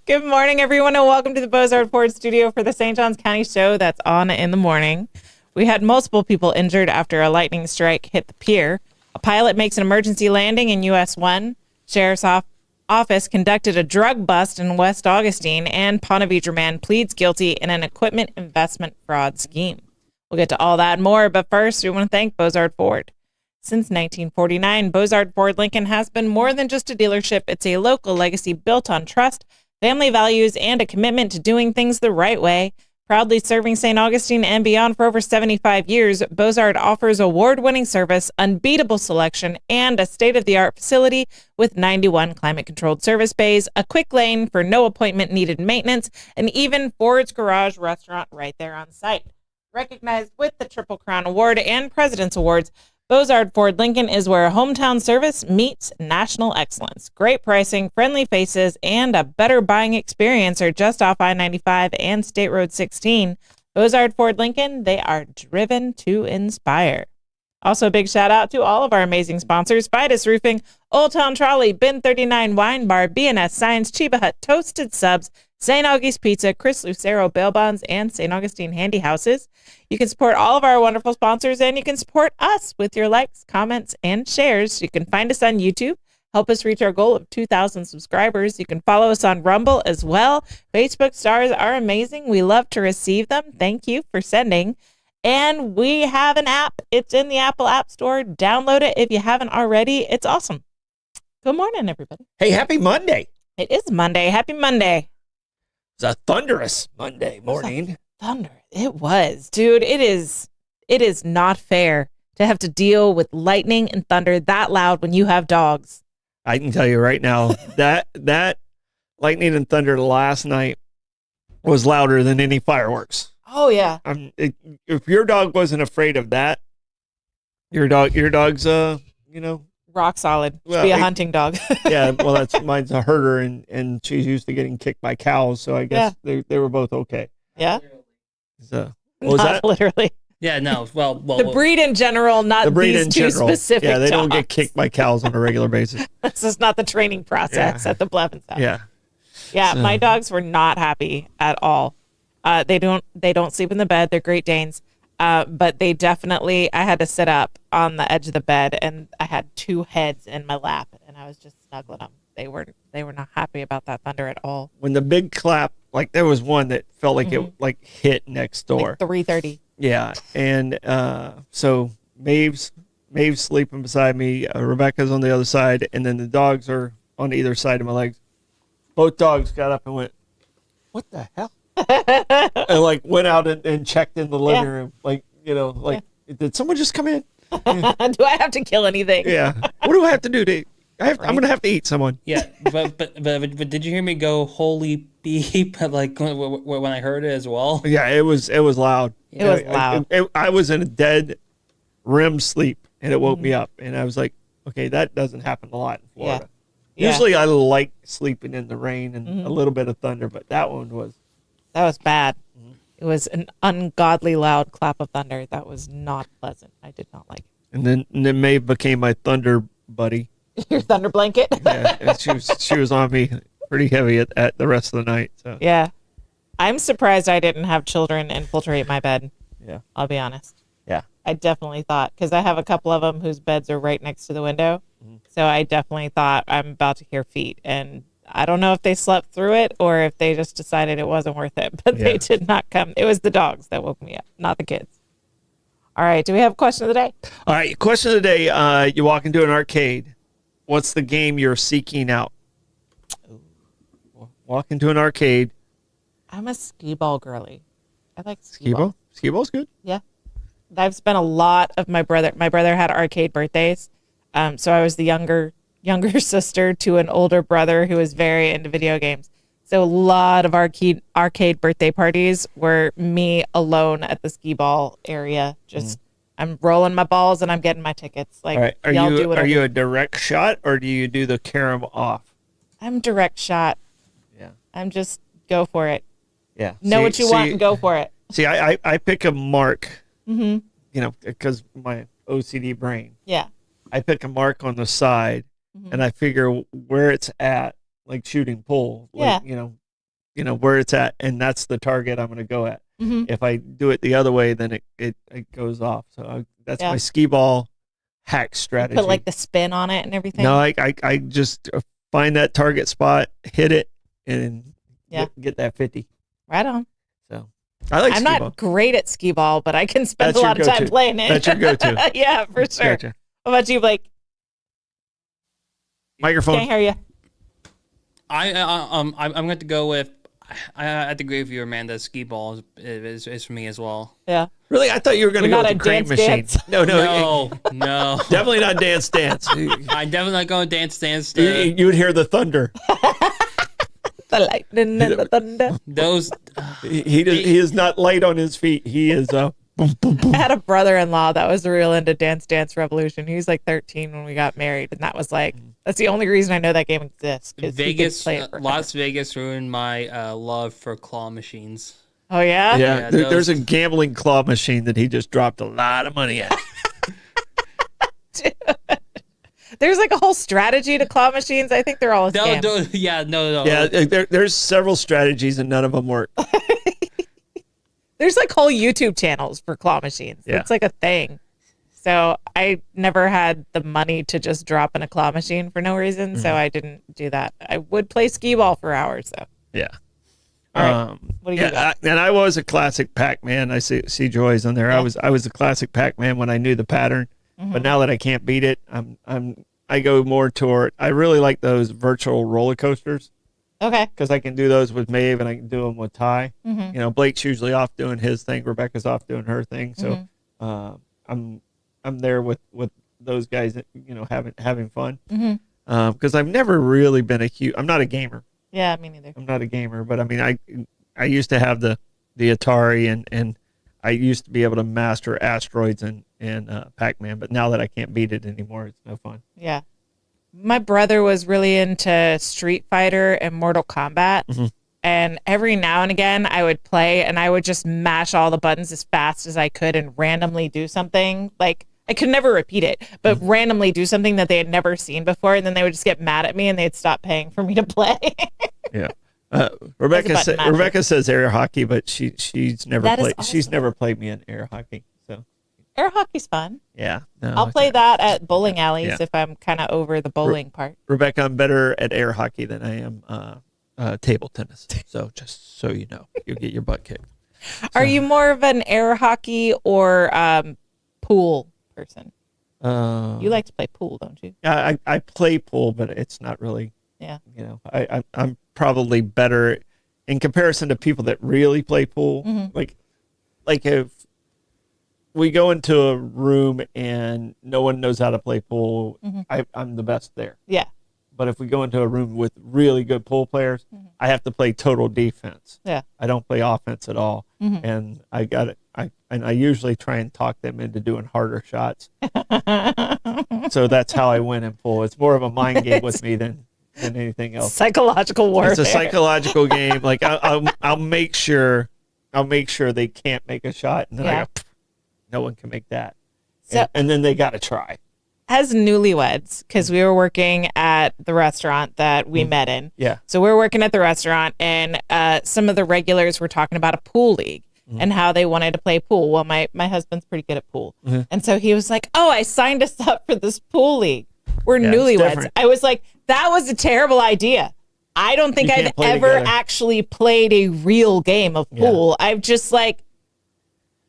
Good morning, everyone, and welcome to the Bozard Ford studio for the St. Johns County show that's on in the morning. We had multiple people injured after a lightning strike hit the pier. A pilot makes an emergency landing in US 1. Sheriff's Office conducted a drug bust in West Augustine, and Ponte Vedra man pleads guilty in an equipment investment fraud scheme. We'll get to all that and more, but first, we want to thank Bozard Ford. Since 1949, Bozard Ford Lincoln has been more than just a dealership. It's a local legacy built on trust, family values, and a commitment to doing things the right way. Proudly serving St. Augustine and beyond for over 75 years, Bozard offers award-winning service, unbeatable selection, and a state-of-the-art facility with 91 climate-controlled service bays, a quick lane for no appointment-needed maintenance, and even Ford's Garage restaurant right there on site. Recognized with the Triple Crown Award and President's Awards, Bozard Ford Lincoln is where hometown service meets national excellence. Great pricing, friendly faces, and a better buying experience are just off I-95 and State Road 16. Bozard Ford Lincoln, they are driven to inspire. Also, a big shout out to all of our amazing sponsors: Fidus Roofing, Old Town Trolley, Bin 39 Wine Bar, B&S Science, Chiba Hut, Toasted Subs, St. Augie's Pizza, Chris Lucero Bail Bonds, and St. Augustine Handy Houses. You can support all of our wonderful sponsors, and you can support us with your likes, comments, and shares. You can find us on YouTube. Help us reach our goal of 2,000 subscribers. You can follow us on Rumble as well. Facebook stars are amazing. We love to receive them. Thank you for sending. And we have an app. It's in the Apple App Store. Download it if you haven't already. It's awesome. Good morning, everybody. Hey, happy Monday. It is Monday. Happy Monday. It's a thunderous Monday morning. Thunder. It was, dude. It is not fair to have to deal with lightning and thunder that loud when you have dogs. I can tell you right now that lightning and thunder last night was louder than any fireworks. Oh yeah. If your dog wasn't afraid of that, your dog's rock solid. Should be a hunting dog. Yeah, well, mine's a herder, and she's used to getting kicked by cows, so I guess they were both okay. Yeah. So what was that? Literally. Yeah, no. Well, the breed in general, not these two specific. Yeah, they dogs. don't get kicked by cows on a regular basis. This is not the training process at the Blevins house. Yeah. Yeah, my dogs were not happy at all. They don't sleep in the bed. They're Great Danes. But they definitely, I had to sit up on the edge of the bed, and I had two heads in my lap, and I was just snuggling them. They were not happy about that thunder at all. When the big clap, like there was one that felt like it like hit next door. Like 3:30. Yeah, and so Maeve's sleeping beside me. Rebecca's on the other side, and then the dogs are on either side of my legs. Both dogs got up and went, "What the hell?" And like went out and checked in the living room, did someone just come in? Do I have to kill anything? Yeah. What do I have to do? I'm gonna have to eat someone. Yeah, but did you hear me go holy beep like when I heard it as well? Yeah, it was loud. It was loud. I was in a dead REM sleep, and it woke me up, and I was like, okay, that doesn't happen a lot in Florida. Yeah. Usually I like sleeping in the rain and a little bit of thunder, but that one was. That was bad. It was an ungodly loud clap of thunder. That was not pleasant. I did not like it. And then Maeve became my thunder buddy. Your thunder blanket? Yeah, and she was on me pretty heavy at the rest of the night. So. Yeah. I'm surprised I didn't have children infiltrate my bed. Yeah. I'll be honest. Yeah. I definitely thought, because I have a couple of them whose beds are right next to the window. So I definitely thought I'm about to hear feet. And I don't know if they slept through it or if they just decided it wasn't worth it, but they did not come. It was the dogs that woke me up, not the kids. All right. Do we have a question of the day? All right. Question of the day. You walk into an arcade. What's the game you're seeking out? Walk into an arcade. I'm a skee ball girly. I like skee ball. Skee ball's good. Yeah. I've spent a lot of my brother had arcade birthdays. So I was the younger sister to an older brother who was very into video games. So a lot of arcade birthday parties were me alone at the skee ball area. Just I'm rolling my balls and I'm getting my tickets. Like, all right. Are you a direct shot or do you do the carom off? I'm direct shot. Yeah. I'm just go for it. Yeah. Know what you want and go for it. See, I pick a mark. Because my OCD brain. Yeah. I pick a mark on the side, and I figure where it's at, like shooting pool. Like, where it's at, and that's the target I'm going to go at. If I do it the other way, then it goes off. So that's my skee ball hack strategy. Put like the spin on it and everything. No, I just find that target spot, hit it, and get that 50. Right on. So I like. I'm skee not ball. great at skee ball, but I can spend That's a lot your of time go-to. playing it. That's your go-to. Yeah, for sure. Gotcha. How about you, Blake? Microphone. Can't hear you. I'm going to go with. I have to agree with you, Amanda. Skee ball is for me as well. Yeah. Really, I thought you were going to You're go not with the a crane Dance machine. Dance. No. Definitely not dance. I'm definitely not going dance. You would hear the thunder. The lightning and the thunder. Those. He is not light on his feet. He is boom, boom, boom. I had a brother-in-law that was real into Dance Dance Revolution. He was like 13 when we got married, and that was like, that's the only reason I know that game exists. Vegas, Las Vegas ruined my love for claw machines. Oh yeah? Yeah, there's a gambling claw machine that he just dropped a lot of money at. There's like a whole strategy to claw machines. I think they're all a scam. No. Yeah, there's several strategies and none of them work. There's like whole YouTube channels for claw machines. Yeah. It's like a thing. So I never had the money to just drop in a claw machine for no reason. So I didn't do that. I would play skee ball for hours though. Yeah. All right. What do you got? And I was a classic Pac-Man. I see Joy's on there. Yeah. I was a classic Pac-Man when I knew the pattern. But now that I can't beat it, I go more toward. I really like those virtual roller coasters Okay. because I can do those with Maeve and I can do them with Ty. Blake's usually off doing his thing. Rebecca's off doing her thing. So I'm there with those guys, having fun. Because I've never really been I'm not a gamer. Yeah, me neither. I'm not a gamer, but I mean, I used to have the Atari and I used to be able to master Asteroids and Pac-Man, but now that I can't beat it anymore, it's no fun. Yeah. My brother was really into Street Fighter and Mortal Kombat. And every now and again I would play and I would just mash all the buttons as fast as I could and randomly do something. Like I could never repeat it, but randomly do something that they had never seen before. And then they would just get mad at me and they'd stop paying for me to play. Yeah. Rebecca says air hockey, but she's never played. Awesome. She's never played me in air hockey. So Air hockey's fun. yeah, no, I'll play that at bowling alleys if I'm kind of over the bowling part. Rebecca, I'm better at air hockey than I am table tennis. So just so you know, you'll get your butt kicked. Are you more of an air hockey or pool person? You like to play pool, don't you? I play pool, but it's not really. Yeah. I'm probably better in comparison to people that really play pool. Like if we go into a room and no one knows how to play pool, I'm the best there. Yeah. But if we go into a room with really good pool players, I have to play total defense. Yeah. I don't play offense at all. And I got it. I usually try and talk them into doing harder shots. So that's how I win in pool. It's more of a mind game with me than anything else. Psychological warfare. It's a psychological game. Like I'll make sure they can't make a shot, and then I go, no one can make that. So, and then they got to try. As newlyweds, because we were working at the restaurant that we met in. Yeah. So we were working at the restaurant, and some of the regulars were talking about a pool league and how they wanted to play pool. Well, my husband's pretty good at pool. And so he was like, oh, I signed us up for this pool league. We're newlyweds. I was like, that was a terrible idea. I don't think I've ever actually played a real game of pool. I've just like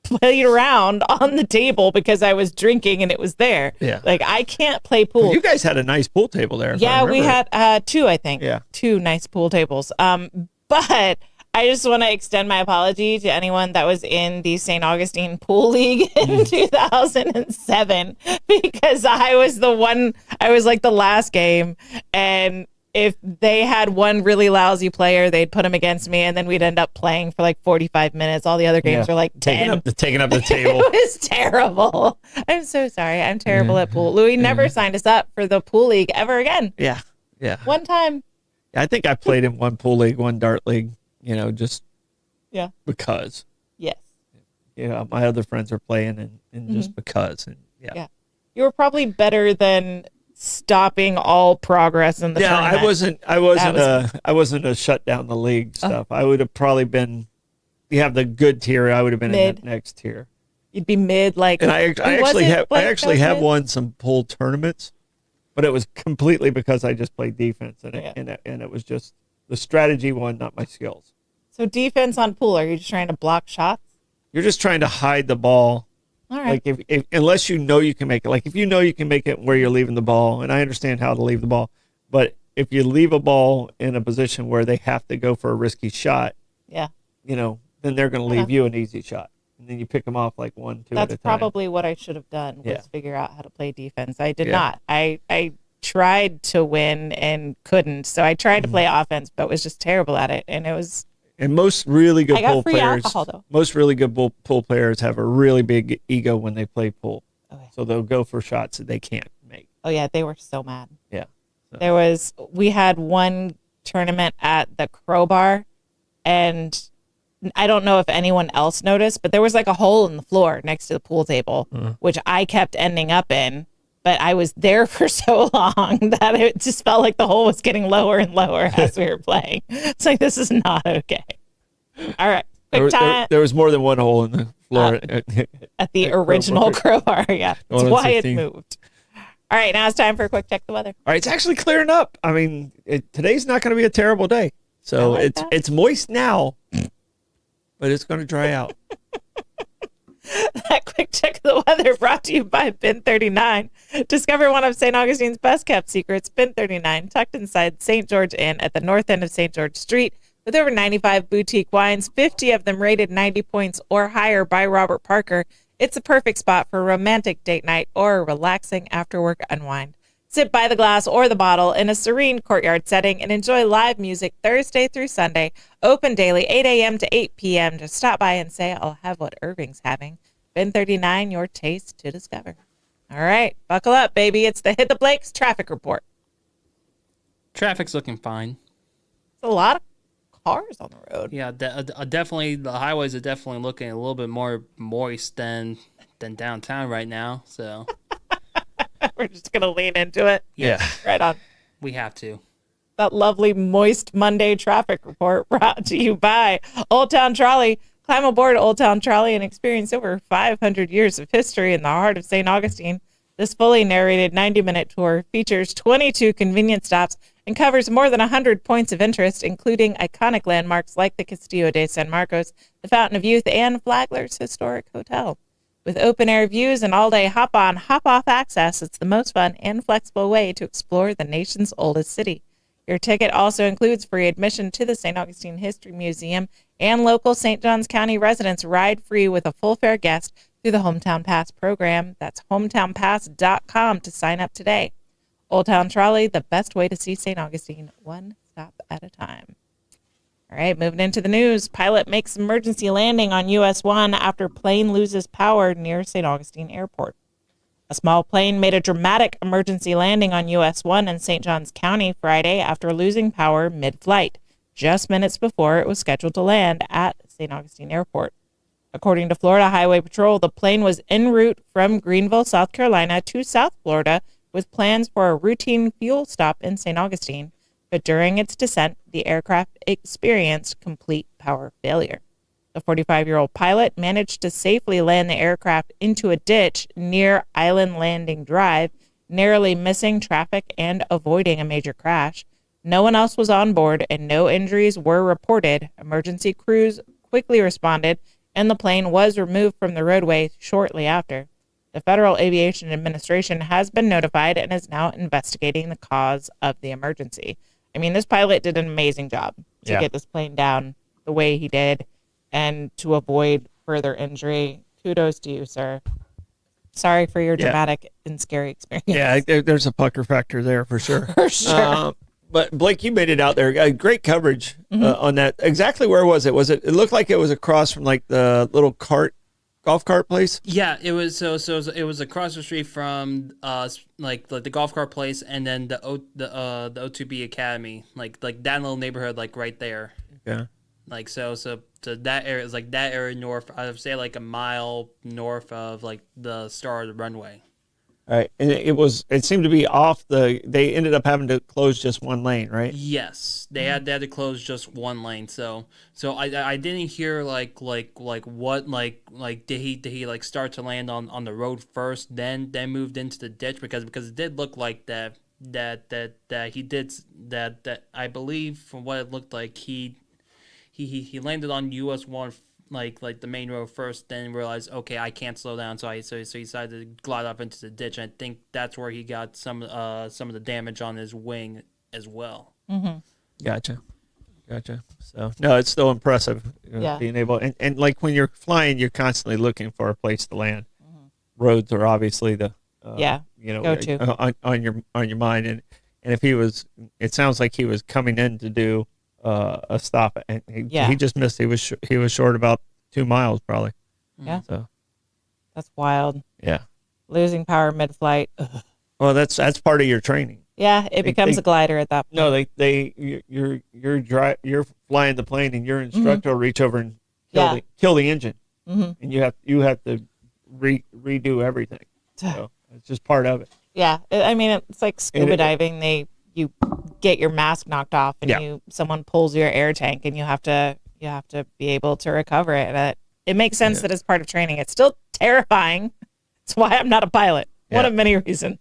played around on the table because I was drinking and it was there. Yeah. Like I can't play pool. Well, you guys had a nice pool table there. Yeah, we had two, I think. Yeah. 2 nice pool tables. But I just want to extend my apology to anyone that was in the St. Augustine Pool League in 2007 because I was like the last game. And if they had one really lousy player, they'd put him against me and then we'd end up playing for like 45 minutes. All the other games were like 10. Taking up the table. It was terrible. I'm so sorry. I'm terrible at pool. Louis never signed us up for the pool league ever again. Yeah. Yeah. One time. I think I played in one pool league, one dart league, just because. Yes. My other friends are playing and just because. And You were probably better than stopping all progress in the Yeah, tournament. I wasn't a shut down the league stuff. I would have probably been. You have the good tier. I would have been in Mid. that next tier. You'd be mid, like. And I actually have mid? won some pool tournaments, but it was completely because I just played defense, and it was just the strategy one, not my skills. So defense on pool, are you just trying to block shots? You're just trying to hide the ball. All right. Like if unless you know you can make it. Like if you know you can make it where you're leaving the ball, and I understand how to leave the ball, but if you leave a ball in a position where they have to go for a risky shot, yeah. Then they're going to leave you an easy shot. And then you pick them off like 1, 2 That's at a time. probably what I should have done was figure out how to play defense. I did Yeah. not. I tried to win and couldn't. So I tried to play offense, but was just terrible at it. And it was. And most really good I got pool free players, alcohol, though. most really good pool players have a really big ego when they play pool. Okay. So they'll go for shots that they can't make. Oh yeah, they were so mad. Yeah. We had one tournament at the Crowbar, and I don't know if anyone else noticed, but there was like a hole in the floor next to the pool table, which I kept ending up in. But I was there for so long that it just felt like the hole was getting lower and lower as we were playing. It's like, this is not okay. All right. Quick time. There was more than one hole in the floor. At the original Crowbar. Yeah. That's why it moved. All right. Now it's time for a quick check the weather. All right. It's actually clearing up. I mean, today's not going to be a terrible day. So it's moist now, but it's going to dry out. That quick check of the weather brought to you by Bin 39. Discover one of St. Augustine's best kept secrets. Bin 39, tucked inside St. George Inn at the north end of St. George Street, with over 95 boutique wines, 50 of them rated 90 points or higher by Robert Parker. It's a perfect spot for a romantic date night or a relaxing after-work unwind. Sit by the glass or the bottle in a serene courtyard setting and enjoy live music Thursday through Sunday. Open daily 8 a.m. to 8 p.m. Just stop by and say, I'll have what Irving's having. Bin 39, your taste to discover. All right, buckle up, baby. It's the Hit the Blakes traffic report. Traffic's looking fine. It's a lot of cars on the road. Yeah, definitely. The highways are definitely looking a little bit more moist than downtown right now. So We're just going to lean into it. Yeah. Right on. we have to. That lovely moist Monday traffic report brought to you by Old Town Trolley. Climb aboard Old Town Trolley and experience over 500 years of history in the heart of St. Augustine. This fully narrated 90-minute tour features 22 convenient stops and covers more than 100 points of interest, including iconic landmarks like the Castillo de San Marcos, the Fountain of Youth, and Flagler's Historic Hotel. With open-air views and all-day hop-on, hop-off access, it's the most fun and flexible way to explore the nation's oldest city. Your ticket also includes free admission to the St. Augustine History Museum, and local St. Johns County residents ride free with a full fare guest through the Hometown Pass program. That's hometownpass.com to sign up today. Old Town Trolley, the best way to see St. Augustine, one stop at a time. All right, moving into the news. Pilot makes emergency landing on US 1 after plane loses power near St. Augustine Airport. A small plane made a dramatic emergency landing on US 1 in St. Johns County Friday after losing power mid-flight, just minutes before it was scheduled to land at St. Augustine Airport. According to Florida Highway Patrol, the plane was en route from Greenville, South Carolina to South Florida with plans for a routine fuel stop in St. Augustine, but during its descent, the aircraft experienced complete power failure. The 45-year-old pilot managed to safely land the aircraft into a ditch near Island Landing Drive, narrowly missing traffic and avoiding a major crash. No one else was on board and no injuries were reported. Emergency crews quickly responded, and the plane was removed from the roadway shortly after. The Federal Aviation Administration has been notified and is now investigating the cause of the emergency. I mean, this pilot did an amazing job to get this plane down the way he did and to avoid further injury. Kudos to you, sir. Sorry for your dramatic and scary experience. Yeah, there's a pucker factor there for sure. For sure. But Blake, you made it out there. Great coverage on that. Exactly where was it? It looked like it was across from like the little golf cart place. Yeah, it was so it was across the street from like the golf cart place and then the O2B Academy, like that little neighborhood, like right there. Yeah. Like so that area is like that area north. I would say like a mile north of like the start of the runway. All right, and it seemed to be off they ended up having to close just one lane, right? Yes, they had to close just one lane. So I didn't hear what did he like start to land on the road first, then moved into the ditch because it did look like that he did that I believe from what it looked like he landed on US one like the main road first, then realized okay I can't slow down, so he decided to glide up into the ditch. And I think that's where he got some of the damage on his wing as well. Gotcha. So no, it's still impressive being able and like when you're flying, you're constantly looking for a place to land. Roads are obviously the go-to. on your mind, and if it sounds like he was coming in to do a stop, and he just missed. He was short about 2 miles probably. Yeah, so that's wild. Yeah, Losing power mid-flight. Ugh. well, that's part of your training. Yeah, it becomes a glider at that point. No, you're flying the plane, and your instructor will reach over and kill the engine, and you have to redo everything. So it's just part of it. Yeah, I mean it's like scuba diving. You get your mask knocked off, and someone pulls your air tank, and you have to be able to recover it. And it makes sense that it's part of training. It's still terrifying. It's why I'm not a pilot. One of many reasons.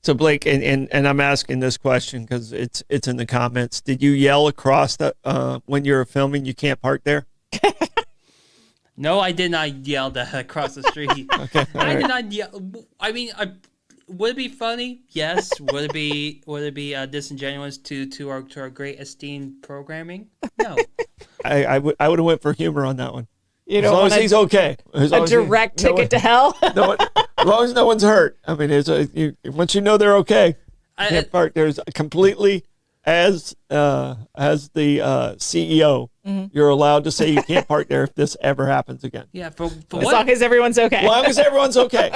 So Blake, and I'm asking this question because it's in the comments. Did you yell across when you were filming? You can't park there. No, I did not yell that across the street. Okay, I did not yell. I mean, would it be funny? Yes. Would it be disingenuous to our great esteemed programming? No. I would have went for humor on that one. You as know, long as he's okay. As long a as direct ticket to hell. As long as no one's hurt. I mean, once you know they're okay, you can't park. There's completely as the CEO, you're allowed to say you can't park there if this ever happens again. Yeah, as long as everyone's okay. As long as everyone's okay.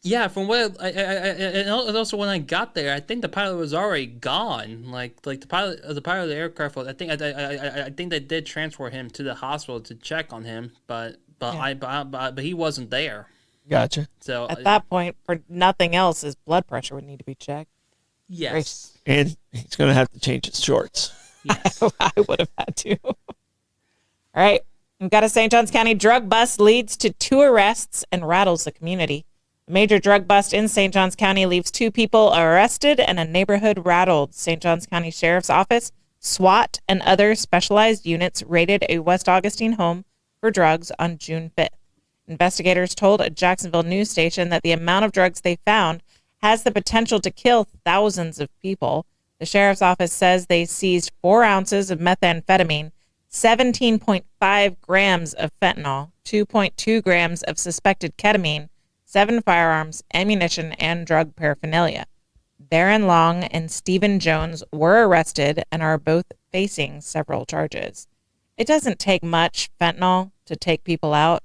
Yeah, from what and also when I got there, I think the pilot was already gone. Like the pilot of the aircraft. I think they did transport him to the hospital to check on him, but he wasn't there. Gotcha. So at that point, for nothing else, his blood pressure would need to be checked. Yes, and he's going to have to change his shorts. Yes, I would have had to. All right, we've got a St. Johns County drug bust leads to 2 arrests and rattles the community. A major drug bust in St. Johns County leaves 2 people arrested and a neighborhood rattled. St. Johns County Sheriff's Office, SWAT, and other specialized units raided a West Augustine home for drugs on June 5th. Investigators told a Jacksonville news station that the amount of drugs they found has the potential to kill thousands of people. The sheriff's office says they seized 4 ounces of methamphetamine, 17.5 grams of fentanyl, 2.2 grams of suspected ketamine, 7 firearms, ammunition, and drug paraphernalia. Baron Long and Stephen Jones were arrested and are both facing several charges. It doesn't take much fentanyl to take people out.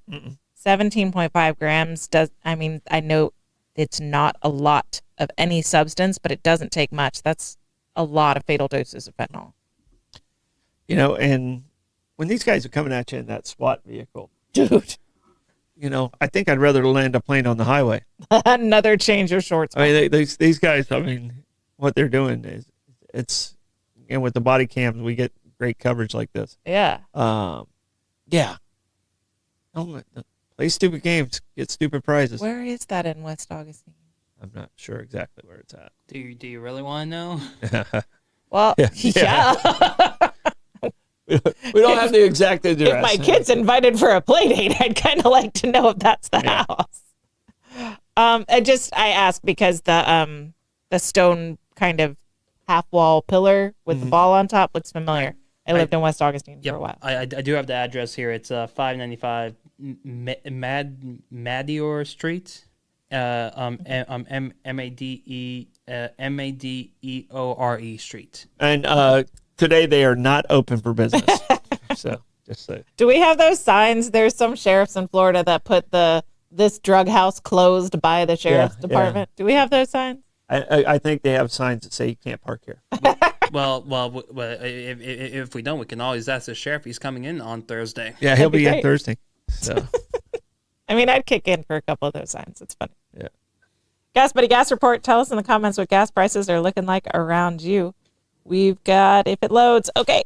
17.5 grams I know it's not a lot of any substance, but it doesn't take much. That's a lot of fatal doses of fentanyl. You know, and when these guys are coming at you in that SWAT vehicle, dude, you know, I think I'd rather land a plane on the highway. Another change of shorts. I mean, these guys, I mean, what they're doing is and with the body cams, we get great coverage like this. Yeah. Yeah. Play stupid games, get stupid prizes. Where is that in West Augustine? I'm not sure exactly where it's at. Do you really want to know? Well, yeah. We don't have the exact address. If my kid's invited for a play date, I'd kind of like to know if that's the house. I asked because the stone kind of half wall pillar with the ball on top looks familiar. I lived in West Augustine for a while. I do have the address here. It's 595 Madior Street. Madeore Street. And today they are not open for business. So just say. Do we have those signs? There's some sheriffs in Florida that put this drug house closed by the sheriff's department. Do we have those signs? I think they have signs that say you can't park here. Well, if we don't, we can always ask the sheriff. He's coming in on Thursday. Yeah, he'll be in Thursday. So. I mean, I'd kick in for a couple of those signs. It's funny. Yeah. Gas Buddy Gas Report. Tell us in the comments what gas prices are looking like around you. We've got, if it loads, okay.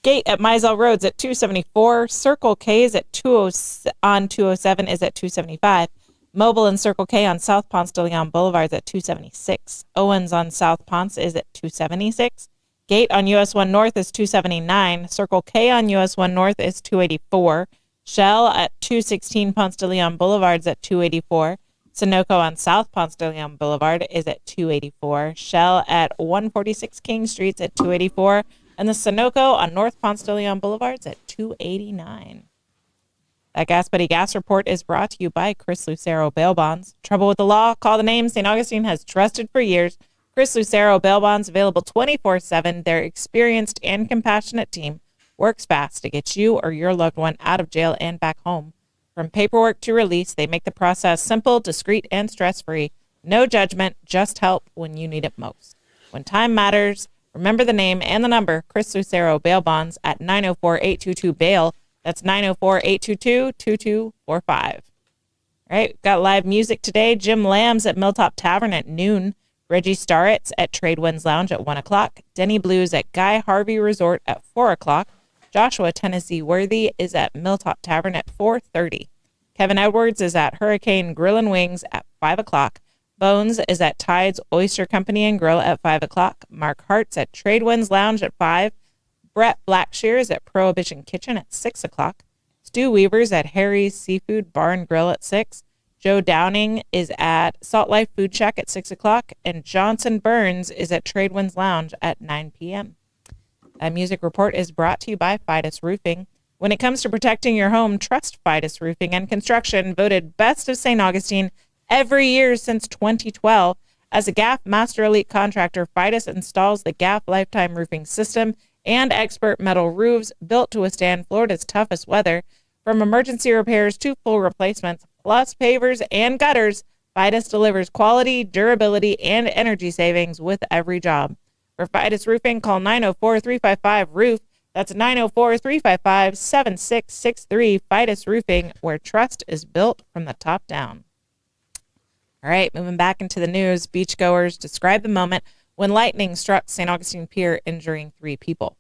Gate at Mizell Road's at 274. Circle K is at 20 on 207 is at 275. Mobile and Circle K on South Ponce de Leon Boulevard is at 276. Owens on South Ponce is at 276. Gate on US 1 North is 279. Circle K on US 1 North is 284. Shell at 216 Ponce de Leon Boulevard is at 284. Sunoco on South Ponce de Leon Boulevard is at 284. Shell at 146 King Street at 284. And the Sunoco on North Ponce de Leon Boulevard is at 289. That Gas Buddy Gas Report is brought to you by Chris Lucero Bail Bonds. Trouble with the law? Call the name St. Augustine has trusted for years. Chris Lucero Bail Bonds, available 24/7. Their experienced and compassionate team works fast to get you or your loved one out of jail and back home. From paperwork to release, they make the process simple, discreet, and stress-free. No judgment, just help when you need it most. When time matters, remember the name and the number, Chris Lucero Bail Bonds at 904-822-BAIL. That's 904-822-2245. All right, we've got live music today. Jim Lamb's at Milltop Tavern at noon. Reggie Starrett's at Tradewinds Lounge at 1 o'clock. Denny Blues at Guy Harvey Resort at 4 o'clock. Joshua Tennessee Worthy is at Milltop Tavern at 4:30. Kevin Edwards is at Hurricane Grill and Wings at 5 o'clock. Bones is at Tide's Oyster Company and Grill at 5 o'clock. Mark Hart's at Tradewinds Lounge at 5. Brett Blackshear at Prohibition Kitchen at 6 o'clock. Stu Weaver's at Harry's Seafood Bar and Grill at 6. Joe Downing is at Salt Life Food Shack at 6 o'clock. And Johnson Burns is at Tradewinds Lounge at 9 p.m. That music report is brought to you by Fidus Roofing. When it comes to protecting your home, trust Fidus Roofing and Construction, voted Best of St. Augustine every year since 2012. As a GAF Master Elite Contractor, Fidus installs the GAF Lifetime Roofing System and expert metal roofs built to withstand Florida's toughest weather. From emergency repairs to full replacements, plus pavers and gutters, Fidus delivers quality, durability, and energy savings with every job. For Fidus Roofing, call 904-355-ROOF. That's 904-355-7663. Fidus Roofing, where trust is built from the top down. All right, moving back into the news, beachgoers describe the moment when lightning struck St. Augustine Pier, injuring 3 people.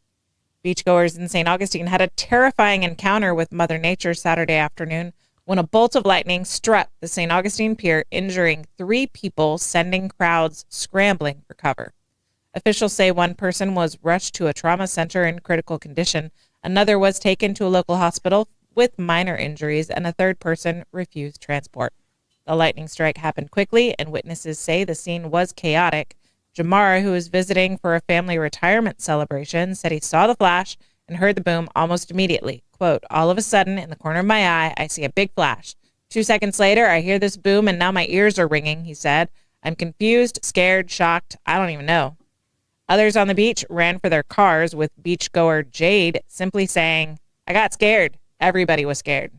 Beachgoers in St. Augustine had a terrifying encounter with Mother Nature Saturday afternoon when a bolt of lightning struck the St. Augustine Pier, injuring 3 people, sending crowds scrambling for cover. Officials say one person was rushed to a trauma center in critical condition, another was taken to a local hospital with minor injuries, and a third person refused transport. The lightning strike happened quickly, and witnesses say the scene was chaotic. Jamar, who was visiting for a family retirement celebration, said he saw the flash and heard the boom almost immediately. Quote, all of a sudden, in the corner of my eye, I see a big flash. 2 seconds later, I hear this boom, and now my ears are ringing, he said. I'm confused, scared, shocked. I don't even know. Others on the beach ran for their cars, with beachgoer Jade simply saying, I got scared. Everybody was scared.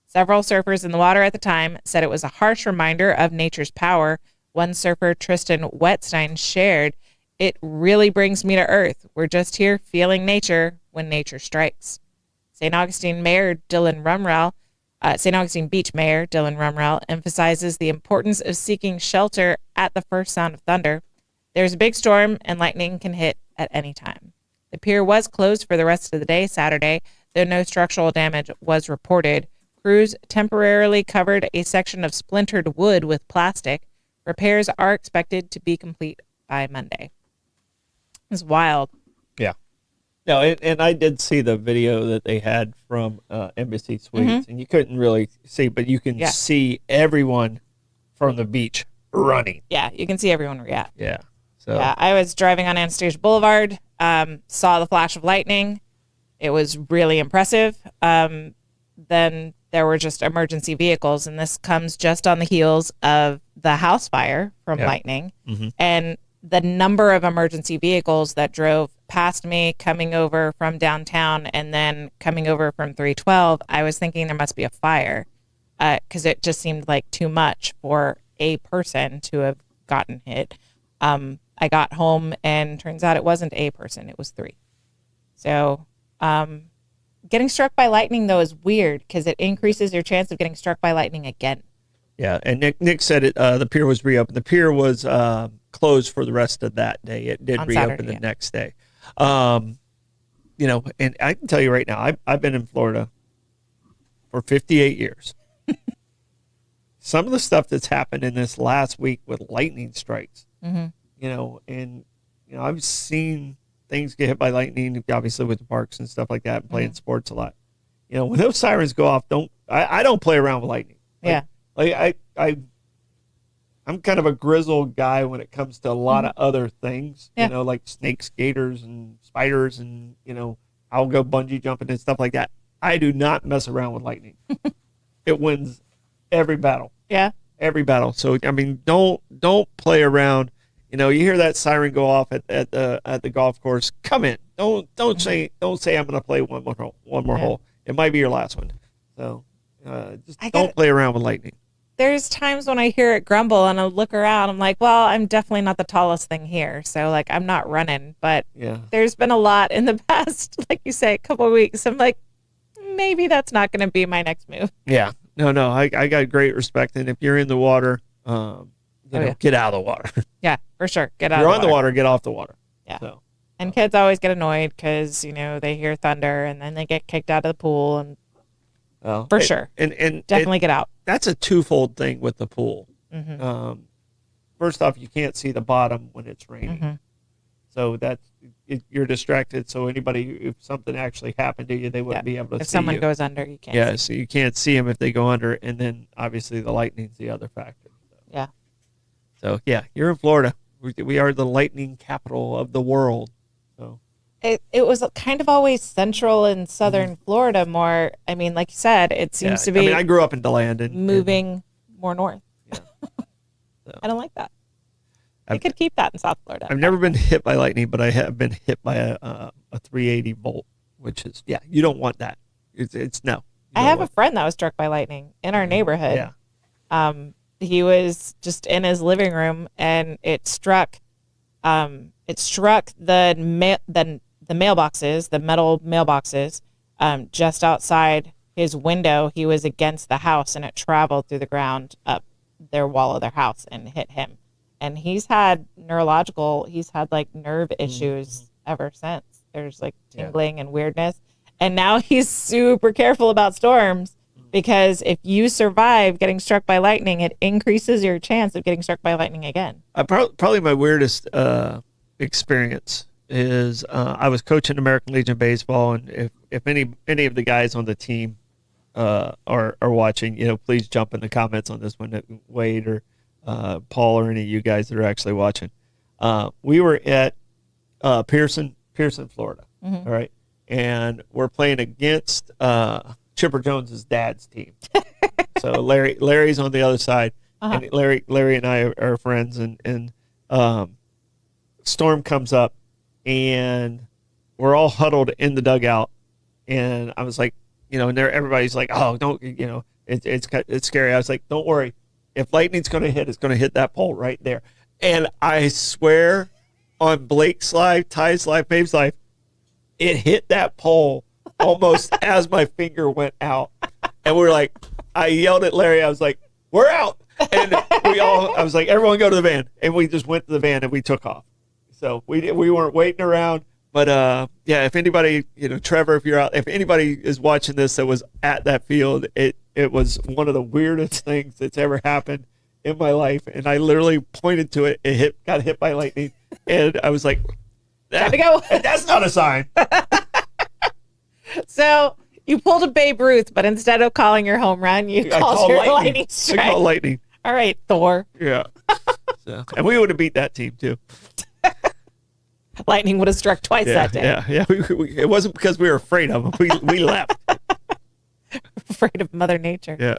Several surfers in the water at the time said it was a harsh reminder of nature's power. One surfer, Tristan Wetstein, shared, it really brings me to earth. We're just here feeling nature when nature strikes. St. Augustine Beach Mayor Dylan Rumrell emphasizes the importance of seeking shelter at the first sound of thunder. There's a big storm and lightning can hit at any time. The pier was closed for the rest of the day Saturday, though no structural damage was reported. Crews temporarily covered a section of splintered wood with plastic. Repairs are expected to be complete by Monday. It's wild. Yeah. No, and I did see the video that they had from Embassy Suites, and you couldn't really see, but you can see everyone from the beach running. Yeah, you can see everyone react. Yeah. So yeah, I was driving on Anastasia Boulevard, saw the flash of lightning. It was really impressive. Then there were just emergency vehicles, and this comes just on the heels of the house fire from lightning. And the number of emergency vehicles that drove past me coming over from downtown and then coming over from 312, I was thinking there must be a fire because it just seemed like too much for a person to have gotten hit. I got home and turns out it wasn't a person, it was 3. So getting struck by lightning, though, is weird because it increases your chance of getting struck by lightning again. Yeah, and Nick said it. The pier was reopened. The pier was closed for the rest of that day. It did On reopen Saturday, the yeah. next day. And I can tell you right now, I've been in Florida for 58 years. Some of the stuff that's happened in this last week with lightning strikes, Mm-hmm. I've seen things get hit by lightning, obviously with the parks and stuff like that, and playing sports a lot. When those sirens go off, I don't play around with lightning. I'm kind of a grizzled guy when it comes to a lot of other things, Yeah. like snakes, gators, and spiders, and I'll go bungee jumping and stuff like that. I do not mess around with lightning. It wins every battle. Yeah. Every battle. So I mean, don't play around. You hear that siren go off at the golf course. Come in. Don't say I'm going to play one more hole. It might be your last one. So just don't play around with lightning. There's times when I hear it grumble and I look around. I'm like, well, I'm definitely not the tallest thing here, so like I'm not running. But there's been a lot in the past, like you say, a couple of weeks. I'm like, maybe that's not going to be my next move. Yeah. No. I got great respect, and if you're in the water, get out of the water. Yeah, for sure. Get If out. you're of on the water, get off the water. Yeah. So. And kids always get annoyed because they hear thunder and then they get kicked out of the pool, and sure, and definitely get out. That's a twofold thing with the pool. Mm-hmm. First off, you can't see the bottom when it's raining, so you're distracted. So if something actually happened to you, they wouldn't be able to see you. If someone goes under, you can't. Yeah, see. so you can't see them if they go under, and then obviously the lightning's the other factor. So. Yeah. So you're in Florida. We are the lightning capital of the world. So. It was kind of always central and southern Florida more. I mean, like you said, it seems to be. I mean, I grew up in DeLand and moving more north. Yeah. So. I don't like that. I could keep that in South Florida. I've never been hit by lightning, but I have been hit by a 380 volt, which is you don't want that. It's no. I have a friend that was struck by lightning in our neighborhood. Yeah. He was just in his living room and it struck the mailboxes, the metal mailboxes, just outside his window. He was against the house and it traveled through the ground up their wall of their house and hit him. And he's had like nerve issues ever since. There's like tingling and weirdness. And now he's super careful about storms because if you survive getting struck by lightning, it increases your chance of getting struck by lightning again. Probably my weirdest experience is I was coaching American Legion baseball, and if any of the guys on the team are watching, please jump in the comments on this one, Wade or Paul or any of you guys that are actually watching. We were at Pearson, Florida, all right, and we're playing against Chipper Jones's dad's team. So Larry's on the other side, and Larry and I are friends, and storm comes up, and we're all huddled in the dugout, and I was like, and everybody's like, oh, don't, it's scary. I was like, don't worry, if lightning's going to hit, it's going to hit that pole right there. And I swear on Blake's life, Ty's life, Babe's life, it hit that pole almost as my finger went out. And we're like, I yelled at Larry. I was like, we're out. And I was like, everyone go to the van. And we just went to the van and we took off. So we weren't waiting around. But if anybody, Trevor, if anybody is watching this that was at that field, it was one of the weirdest things that's ever happened in my life. And I literally pointed to it. It got hit by lightning. And I was like, Time to go. That's not a sign. So you pulled a Babe Ruth, but instead of calling your home run, you called your lightning strike. I called lightning. All right, Thor. Yeah. And we would have beat that team too. Lightning would have struck twice that day. Yeah. It wasn't because we were afraid of them. We left. Afraid of Mother Nature. Yeah.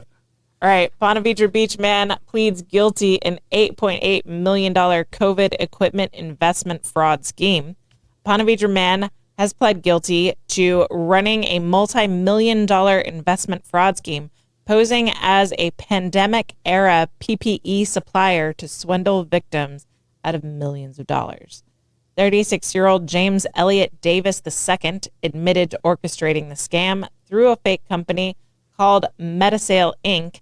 All right. Ponte Vedra Beach man pleads guilty in $8.8 million COVID equipment investment fraud scheme. Ponte Vedra man has pled guilty to running a multi-million-dollar investment fraud scheme, posing as a pandemic-era PPE supplier to swindle victims out of millions of dollars. 36-year-old James Elliott Davis II admitted to orchestrating the scam through a fake company called Metasale Inc.,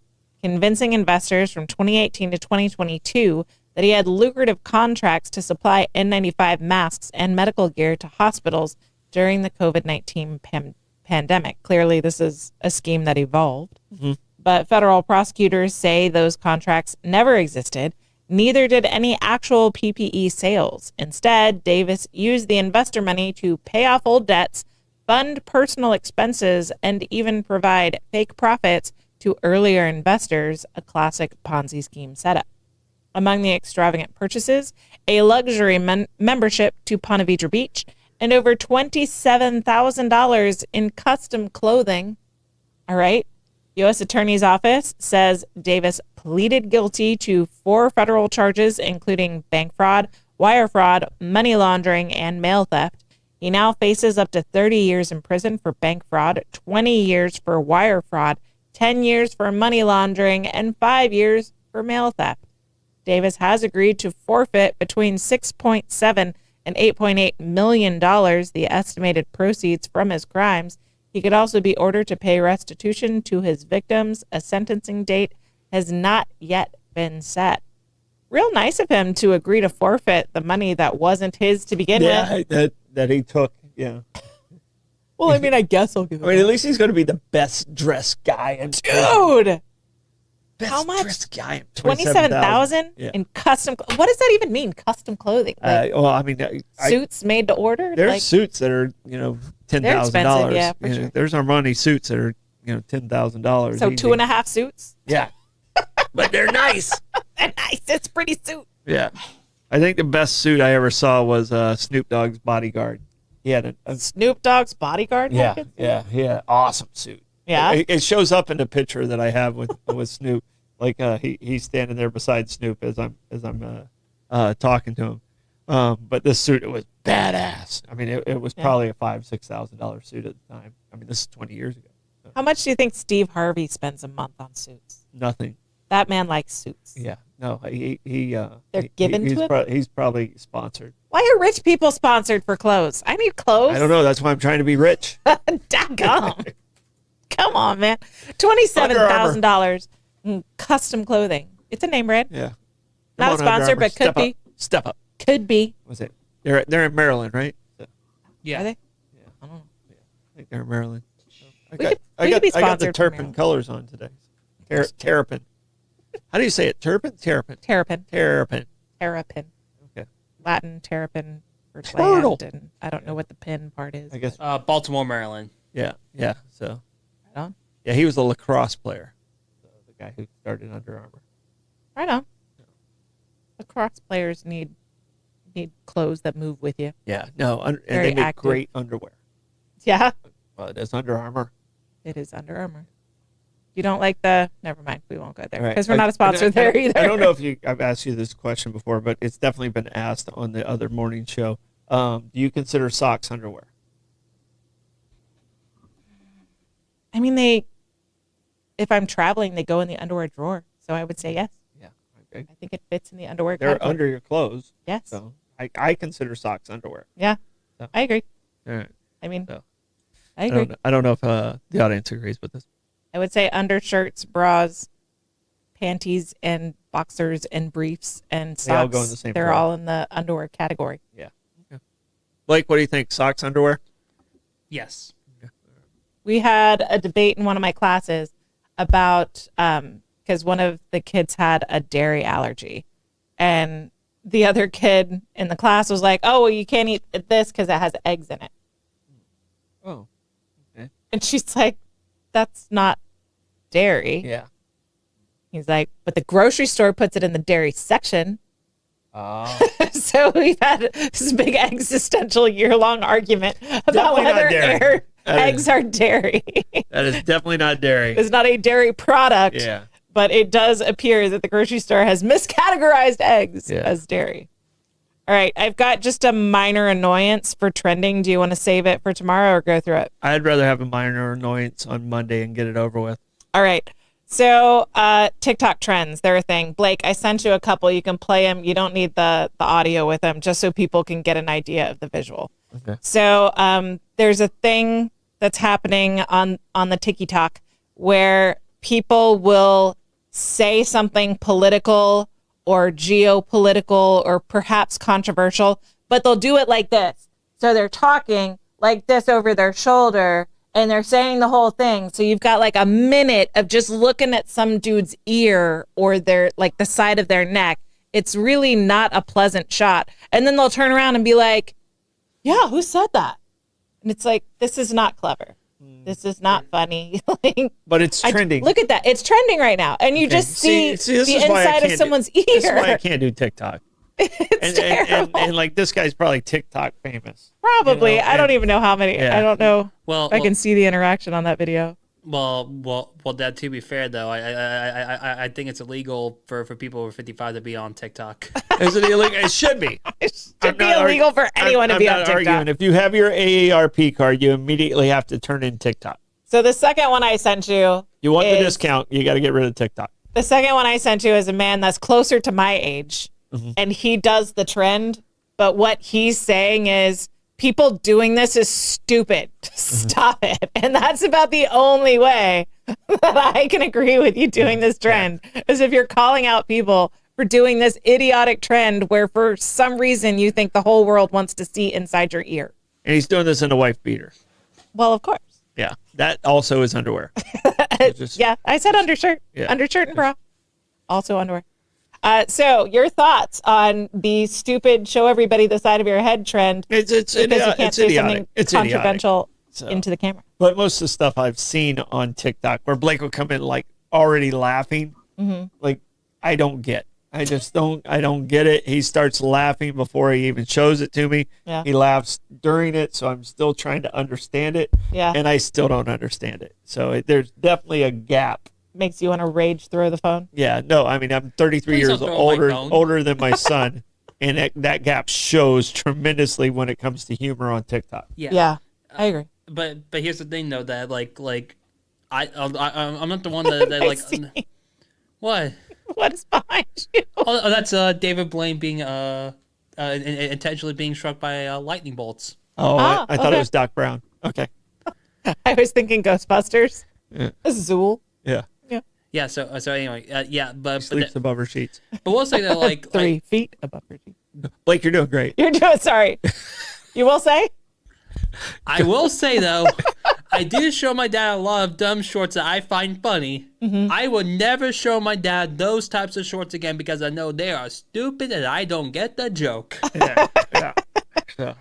convincing investors from 2018 to 2022 that he had lucrative contracts to supply N95 masks and medical gear to hospitals during the COVID-19 pandemic. Clearly, this is a scheme that evolved. But federal prosecutors say those contracts never existed. Neither did any actual PPE sales. Instead, Davis used the investor money to pay off old debts, fund personal expenses, and even provide fake profits to earlier investors, a classic Ponzi scheme setup. Among the extravagant purchases, a luxury membership to Ponte Vedra Beach and over $27,000 in custom clothing. All right. U.S. Attorney's Office says Davis pleaded guilty to 4 federal charges, including bank fraud, wire fraud, money laundering, and mail theft. He now faces up to 30 years in prison for bank fraud, 20 years for wire fraud, 10 years for money laundering, and 5 years for mail theft. Davis has agreed to forfeit between $6.7 and $8.8 million, the estimated proceeds from his crimes. He could also be ordered to pay restitution to his victims. A sentencing date has not yet been set. Real nice of him to agree to forfeit the money that wasn't his to begin with. That he took. Yeah. Well, I mean, I guess I'll give it. I mean, at least he's going to be the best dressed guy in Dude! best How much? dressed guy in 27,000 Yeah. in custom. What does that even mean? Custom clothing? Like Well, I mean, suits made to order? there's Like, suits that are $10,000. expensive, yeah, for sure. There's Armani suits that are $10,000. so 2.5 suits? Yeah, but they're nice. They're nice. It's pretty suit. Yeah, I think the best suit I ever saw was Snoop Dogg's bodyguard. He had a Snoop Dogg's bodyguard? he Logan? had an awesome suit. Yeah? It shows up in the picture that I have with Snoop. Like he's standing there beside Snoop as I'm talking to him. But this suit, it was badass. I mean, it was probably a $5,000-$6,000 suit at the time. I mean, this is 20 years ago. So How much do you think Steve Harvey spends a month on suits? nothing. That man likes suits. Yeah, no, he They're given he's to him? He's probably sponsored. Why are rich people sponsored for clothes? I need clothes. I don't know. That's why I'm trying to be rich. Daggum. Come on, man. $27,000 in custom clothing. It's a name brand. Yeah, Not a Come on, Under sponsor, Armour. but could be. Step up. Could be. Was it? They're in Maryland, right? Yeah. Are they? Yeah. I don't know. I think they're in Maryland. I We got, could- I we got, could be I got the sponsored from Terrapin Maryland. colors on today. Terrapin. How do you say it? Terrapin? Terrapin. Terrapin. Terrapin. Terrapin. Okay. Latin terrapin for Turtle. land, and I don't know what the pin part is. I guess. Baltimore, Maryland. Yeah. Yeah. So. Right on. Yeah, he was a lacrosse player. So the guy who started Under Armour. Right on. Lacrosse players need clothes that move with you. Yeah. No. And Very they make active. great underwear. Yeah, Well, it is Under Armour. it is Under Armour. You don't like the? Never mind. We won't go there All right. because we're not a sponsor there either. I don't know if I've asked you this question before, but it's definitely been asked on the other morning show. Do you consider socks underwear? I mean, if I'm traveling, they go in the underwear drawer. So I would say yes. Yeah. Okay. I think it fits in the underwear They're category. under your clothes. Yes. So I consider socks underwear. Yeah. So- I agree. All right. I mean, So, I agree. I don't know if the audience agrees with this. I would say undershirts, bras, panties, and boxers and briefs and socks. They all go in the same They're drawer. all in the underwear category. Yeah. Okay. Blake, what do you think? Socks underwear? Yes. We had a debate in one of my classes about because one of the kids had a dairy allergy, and the other kid in the class was like, "Oh, well, you can't eat this because it has eggs in it." Oh. Okay. And she's like, "That's not dairy." Yeah. He's like, "But the grocery store puts it in the dairy section." Oh. So we've had this big existential year-long argument about Definitely not whether dairy. eggs are dairy. That is definitely not dairy. It's not a dairy product, Yeah. but it does appear that the grocery store has miscategorized eggs Yeah. as dairy. All right, I've got just a minor annoyance for trending. Do you want to save it for tomorrow or go through it? I'd rather have a minor annoyance on Monday and get it over with. All right. So TikTok trends, they're a thing. Blake, I sent you a couple. You can play them. You don't need the audio with them, just so people can get an idea of the visual. Okay. So there's a thing that's happening on the TikTok where people will say something political or geopolitical or perhaps controversial, but they'll do it like this. So they're talking like this over their shoulder and they're saying the whole thing. So you've got like a minute of just looking at some dude's ear or their like the side of their neck. It's really not a pleasant shot. And then they'll turn around and be like, yeah, who said that? And it's like, this is not clever. This is not funny. Like, but it's trending. Look at that. It's trending right now. And you just see this the is why I inside of can't someone's ear. This is why I can't do TikTok. It's terrible. And like this guy's probably TikTok famous. Probably. You know, I don't even know how many. Yeah. I don't know Well, if I can see the interaction on that video. Well. That to be fair though, I think it's illegal for people over 55 to be on TikTok. Is it illegal? It should be. It should be illegal for anyone to be on TikTok. Arguing. If you have your AARP card, you immediately have to turn in TikTok. So the second one I sent you. You want the discount, you got to get rid of TikTok. The second one I sent you is a man that's closer to my age, and he does the trend. But what he's saying is, people doing this is stupid. Stop it. And that's about the only way that I can agree with you doing this trend, is if you're calling out people for doing this idiotic trend where for some reason you think the whole world wants to see inside your ear. And he's doing this in a wife beater. Well, of course. Yeah, that also is underwear. Yeah, I said undershirt. Yeah. Undershirt and bra. Also underwear. So your thoughts on the stupid show everybody the side of your head trend It's because you can't it's say idiotic. something It's controversial So- into the camera. But most of the stuff I've seen on TikTok where Blake will come in like already laughing, like I don't get. I don't get it. He starts laughing before he even shows it to me. Yeah. He laughs during it, so I'm still trying to understand it. Yeah. And I still don't understand it. So there's definitely a gap. Makes you want to rage throw the phone. Yeah, no, I mean, I'm 33 Please years don't throw my phone. older than my son, and that gap shows tremendously when it comes to humor on TikTok. Yeah, I agree. But here's the thing though, that I'm not the one that like see. what. What is behind you? Oh, that's David Blaine being intentionally being struck by lightning bolts. Oh, Ah, I thought okay. it was Doc Brown. Okay. I was thinking Ghostbusters. Yeah. Zool. Yeah. Yeah. So anyway, yeah. But Sleeps above her sheets. we'll say that like 3 feet above her feet. Blake, you're doing great. You're doing sorry. You will say? I will say though, I did show my dad a lot of dumb shorts that I find funny. I would never show my dad those types of shorts again because I know they are stupid and I don't get the joke. Yeah. Yeah.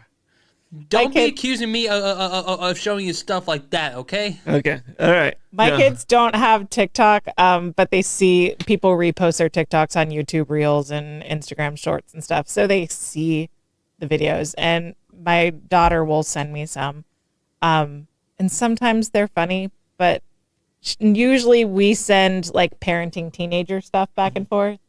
Don't be accusing me of showing you stuff like that, okay? Okay. All right. My Yeah. kids don't have TikTok, but they see people repost their TikToks on YouTube Reels and Instagram Shorts and stuff. So they see the videos. And my daughter will send me some. And sometimes they're funny, but usually we send like parenting teenager stuff back and forth.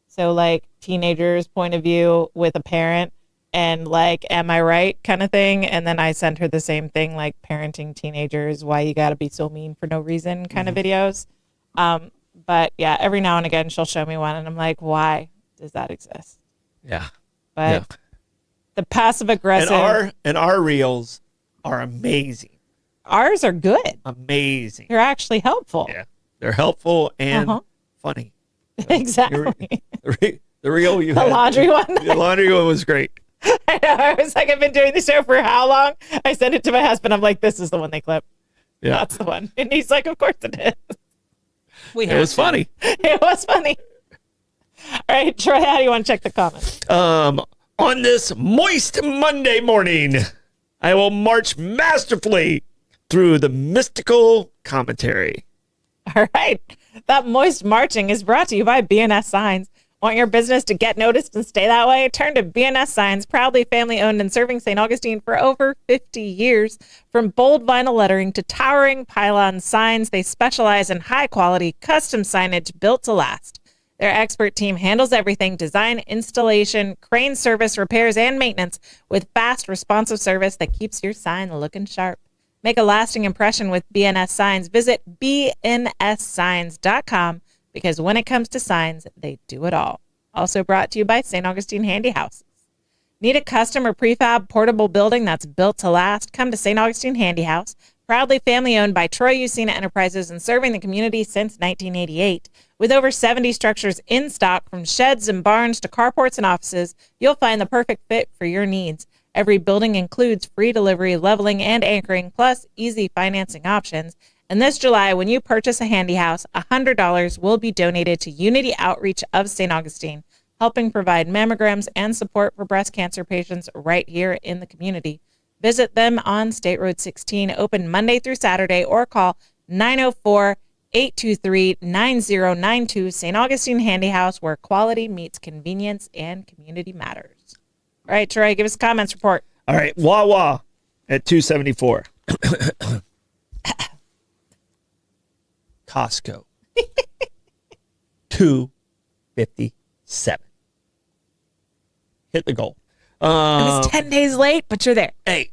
So like teenager's point of view with a parent and like, am I right kind of thing. And then I send her the same thing, like parenting teenagers, why you got to be so mean for no reason kind of videos. But yeah, every now and again, she'll show me one and I'm like, why does that exist? Yeah. But Yeah. the passive aggressive, And our reels are amazing. ours are good. Amazing. They're actually helpful. Yeah. They're helpful and Uh-huh. funny. Exactly. The reel you The had. laundry one. The laundry one was great. I know. I was like, I've been doing the show for how long? I sent it to my husband. I'm like, this is the one they clip. Yeah. That's the one. And he's like, of course it is. It was funny. It was funny. All right, Troy, how do you want to check the comments? On this moist Monday morning, I will march masterfully through the mystical commentary. All right. That moist marching is brought to you by BNS Signs. Want your business to get noticed and stay that way? Turn to BNS Signs, proudly family owned and serving St. Augustine for over 50 years. From bold vinyl lettering to towering pylon signs, they specialize in high quality custom signage built to last. Their expert team handles everything: design, installation, crane service, repairs, and maintenance with fast, responsive service that keeps your sign looking sharp. Make a lasting impression with BNS Signs. Visit bnssigns.com because when it comes to signs, they do it all. Also brought to you by St. Augustine Handy Houses. Need a custom or prefab portable building that's built to last? Come to St. Augustine Handy House, Proudly family owned by Troy Usina Enterprises and serving the community since 1988. With over 70 structures in stock, from sheds and barns to carports and offices, you'll find the perfect fit for your needs. Every building includes free delivery, leveling, and anchoring, plus easy financing options. And this July, when you purchase a handy house, $100 will be donated to Unity Outreach of St. Augustine, helping provide mammograms and support for breast cancer patients right here in the community. Visit them on State Road 16, open Monday through Saturday, or call 904-823-9092. St. Augustine Handy House, where quality meets convenience and community matters. All right, Troy, give us a comments report. All right, Wawa at 274. Costco 257. Hit the goal. It was 10 days late, but you're there. Hey,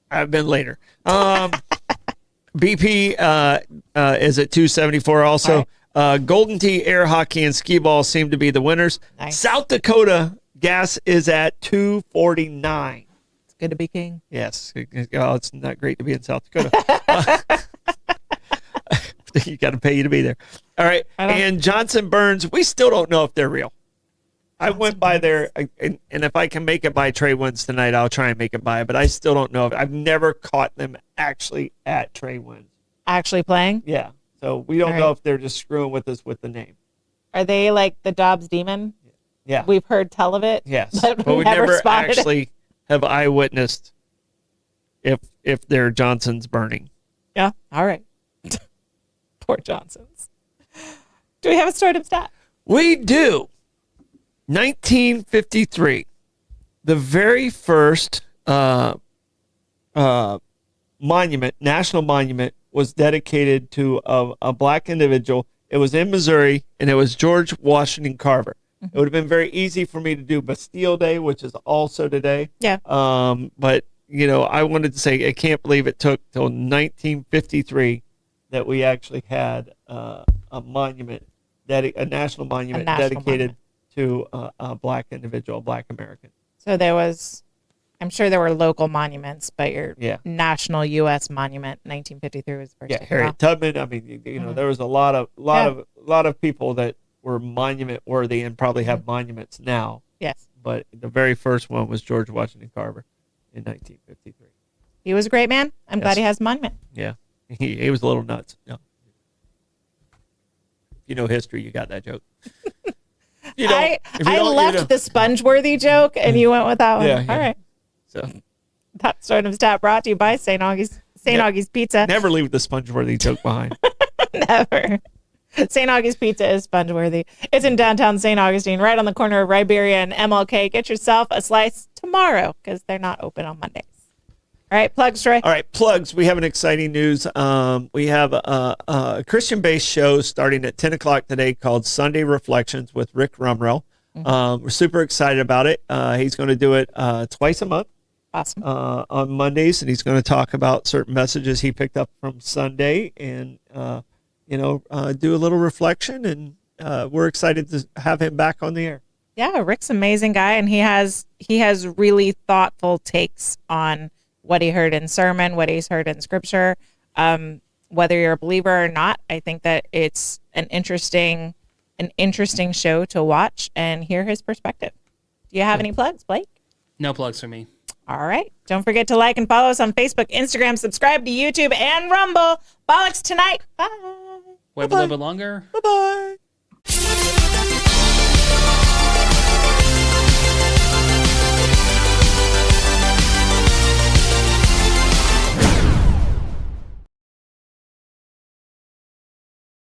I've been later. BP is at 274 also. Right. Golden Tee, air hockey, and skee ball seem to be the winners. Nice. South Dakota gas is at 249. It's good to be king. Yes. Oh, it's not great to be in South Dakota. You got to pay you to be there. All right. And Johnson Burns, we still don't know if they're real. I went by there, and if I can make it by Trey Wins tonight, I'll try and make it by. But I still don't know. I've never caught them actually at Trey Wins. Actually playing? Yeah. So we don't know if they're just screwing with us with the name. Are they like the Dobbs Demon? Yeah. We've heard tell of it. Yes. But we never actually have eyewitnessed if their Johnson's burning. Yeah. All right. Poor Johnsons. Do we have a stardom stat? We do. 1953, the very first monument, national monument, was dedicated to a black individual. It was in Missouri, and it was George Washington Carver. Mm-hmm. It would have been very easy for me to do Bastille Day, which is also today. Yeah. But, I wanted to say I can't believe it took till 1953 that we actually had a monument, a national monument dedicated to a black individual, a black American. So I'm sure there were local monuments, but your national U.S. monument, 1953 was first. Yeah, Harriet Tubman. I mean, there was a lot of people that were monument worthy and probably have monuments now. Yes. But the very first one was George Washington Carver in 1953. He was a great man. I'm glad he has a monument. Yeah, he was a little nuts. Yeah. If you know history, you got that joke. I left the sponge-worthy joke, and you went with that one. Yeah. All right. So that stardom stat brought to you by St. Augie's Pizza. Never leave the sponge-worthy joke behind. Never. St. Augie's Pizza is sponge-worthy. It's in downtown St. Augustine, right on the corner of Riberia and MLK. Get yourself a slice tomorrow because they're not open on Mondays. All right, plugs, Troy. All right, plugs. We have an exciting news. We have a Christian-based show starting at 10 o'clock today called Sunday Reflections with Rick Rumrell. Mm-hmm. We're super excited about it. He's going to do it twice a month. Awesome. On Mondays, and he's going to talk about certain messages he picked up from Sunday and, do a little reflection. And we're excited to have him back on the air. Yeah, Rick's an amazing guy, and he has really thoughtful takes on what he heard in sermon, what he's heard in scripture. Whether you're a believer or not, I think that it's an interesting show to watch and hear his perspective. Do you have any plugs, Blake? No plugs for me. All right. Don't forget to like and follow us on Facebook, Instagram, subscribe to YouTube and Rumble. Bollocks tonight. Bye. Wait a little bit longer. Bye-bye.